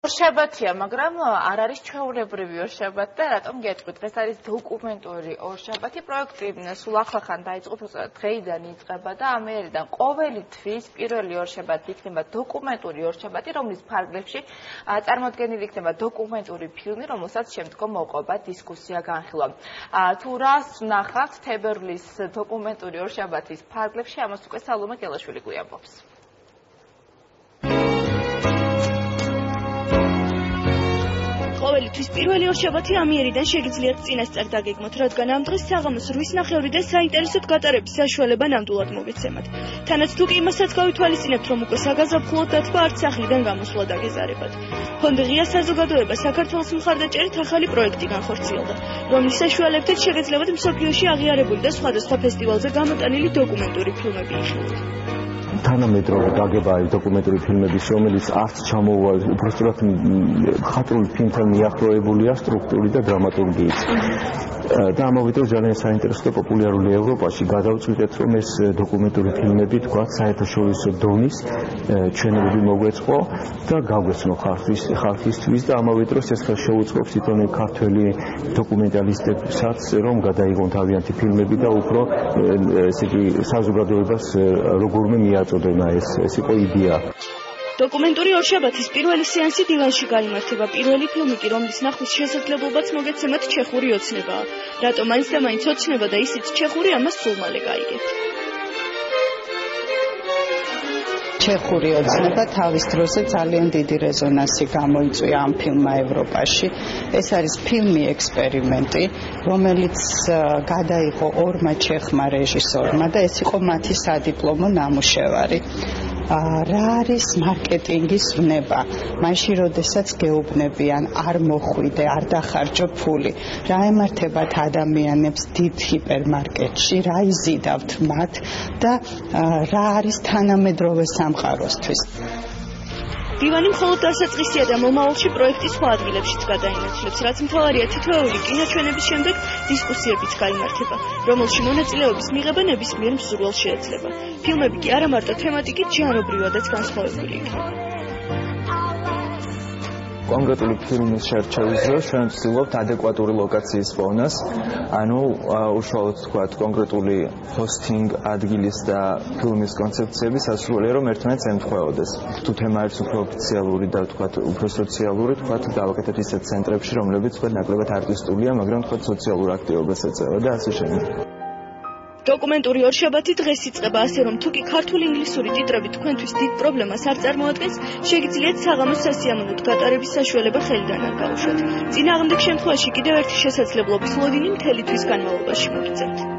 ორშაბათია, მაგრამ არ არის ჩვეულებრივი ორშაბათი და რატომ გეტყვით? დღეს არის დოკუმენტური ორშაბათი. პროექტი სულ ახლახან დაიწყო, დღეიდან იწყება და ამერიდან ყოველი თვის პირველი ორშაბათი იქნება დოკუმენტური ორშაბათი, რომლის ფარგლებში წარმოდგენილი იქნება დოკუმენტური ფილმი, რომელსაც შემდგომ მოყვება დისკუსია განხილვა. თუ რას ვნახავთ თებერვლის დოკუმენტური ორშაბათის ფარგლებში, ამას უკვე სალომე გელაშვილი გვიამბობს. ყოველი თვის პირველი ორშაბათი ამიერიდან შეგიძლიათ წინასწარ დაგეგმოთ, რადგან ამ დღეს საღამოს 8:30-დან საინტერესოდ გატარების საშუალება ნამდვილად მოგეცემათ. თანაც თუ კი იმასაც გავითვალისწინებთ, რომ უკვე საგაზაფხულო დათბა არც სახლიდან გამოსვლა დაგეზარებათ. ფონდი ღია საზოგადოება საქართველოს მხარდაჭერით ახალი პროექტი განხორციელდა, რომლის საშუალებითაც შეგეძლებათ მსოფლიოში აღიარებული და სხვადასხვა ფესტივალზე გამოტანილი დოკუმენტური ფილმები იხილოთ. თანამედროვე გაგება არის დოკუმენტური ფილმების, რომელიც არც ჩამოუვა უბრალოდ მხატვრული ფილმთან მიახლოებულია სტრუქტურით და დრამატურგიით. და ამავდროულად ძალიან საინტერესო და პოპულარული ევროპაში გადავწყვიტეთ, რომ ეს დოკუმენტური ფილმები თქვა საერთაშორისო დონის ჩვენები მოგვეწყო და გავგეცნო ხალხისთვის და ამავდროულად ეს შეუწყობს თვითონ ქართველი დოკუმენტალისტებსაც, რომ გადაიღონ თავიანთი ფილმები და უფრო ესე იგი საზოგადოებას როგორმე მიაწოდენა ეს იყო იდეა. დოკუმენტური ორშაბათის პირველი სეანსი დილანში გაიმართება. პირველი ფილმი კი, რომლის ნახვის შესაძლებლობაც მოგეცემათ, ჩეხური ოცნებაა. რატომ მაინც და მაინც ოცნება და ისიც ჩეხური, ამას სულ მალე გაიგებთ. ჩეხური ოცნება თავის დროზე ძალიან დიდი რეზონანსი გამოიწვია ამ ფილმმა ევროპაში. ეს არის ფილმი ექსპერიმენტი, რომელიც გადაიღო ორმა ჩეხმა რეჟისორმა და ეს იყო მათი სადიპლომო ნამუშევარი. რა არის მარკეტინგის ვნება? მაშინ, როდესაც გეუბნებიან, არ მოხვიდე, არ დახარჯო ფული. რა ემართებათ ადამიანებს დიდ ჰიპერმარკეტში, რა იზიდავთ მათ და რა არის თანამედროვე სამყაროსთვის. დივანი მხოლოდ დასაწყისია და მომავალში პროექტი სხვა ადგილებშიც გადაინაცვლებს, რაც მთავარია თითოეული კინოჩვენების შემდეგ დისკუსიებიც გაიმართება, რომელში მონაწილეობის მიღება ნებისმიერ მსურველს შეეძლება. ფილმები კი არა მარტო თემატიკით, ჟანრობრივადაც განსხვავებული იქნება. კონკრეტული ფილმის შერჩევის დროს ჩვენ ვცდილობთ ადეკვატური ლოკაციის პოვნას, ანუ უშუალოდ ვთქვათ კონკრეტული ჰოსტინგ ადგილის და ფილმის კონცეფციები სასურველია, რომ ერთმანეთს ემთხვეოდეს. თუ თემა არის უფრო ოფიციალური და ვთქვათ უფრო სოციალური, ვთქვათ დავაკეთეთ ისეთ ცენტრებში, რომლებიც ვთქვათ ნაკლებად არტისტულია, მაგრამ ვთქვათ სოციალურ აქტივობას ეწევა და ასე შემდეგ. დოკუმენტური ორშაბათი დღეს იწყება, ასე რომ თუ კი ქართული ინგლისური ტიტრები თქვენთვის დიდ პრობლემას არ წარმოადგენს, შეგიძლიათ საღამოს სასიამოვნოდ გატარების საშუალება ხელიდან არ გაუშვათ. წინააღმდეგ შემთხვევაში კიდევ ერთი შესაძლებლობის ლოდინი მთელი თვის განმავლობაში მოგიწევთ.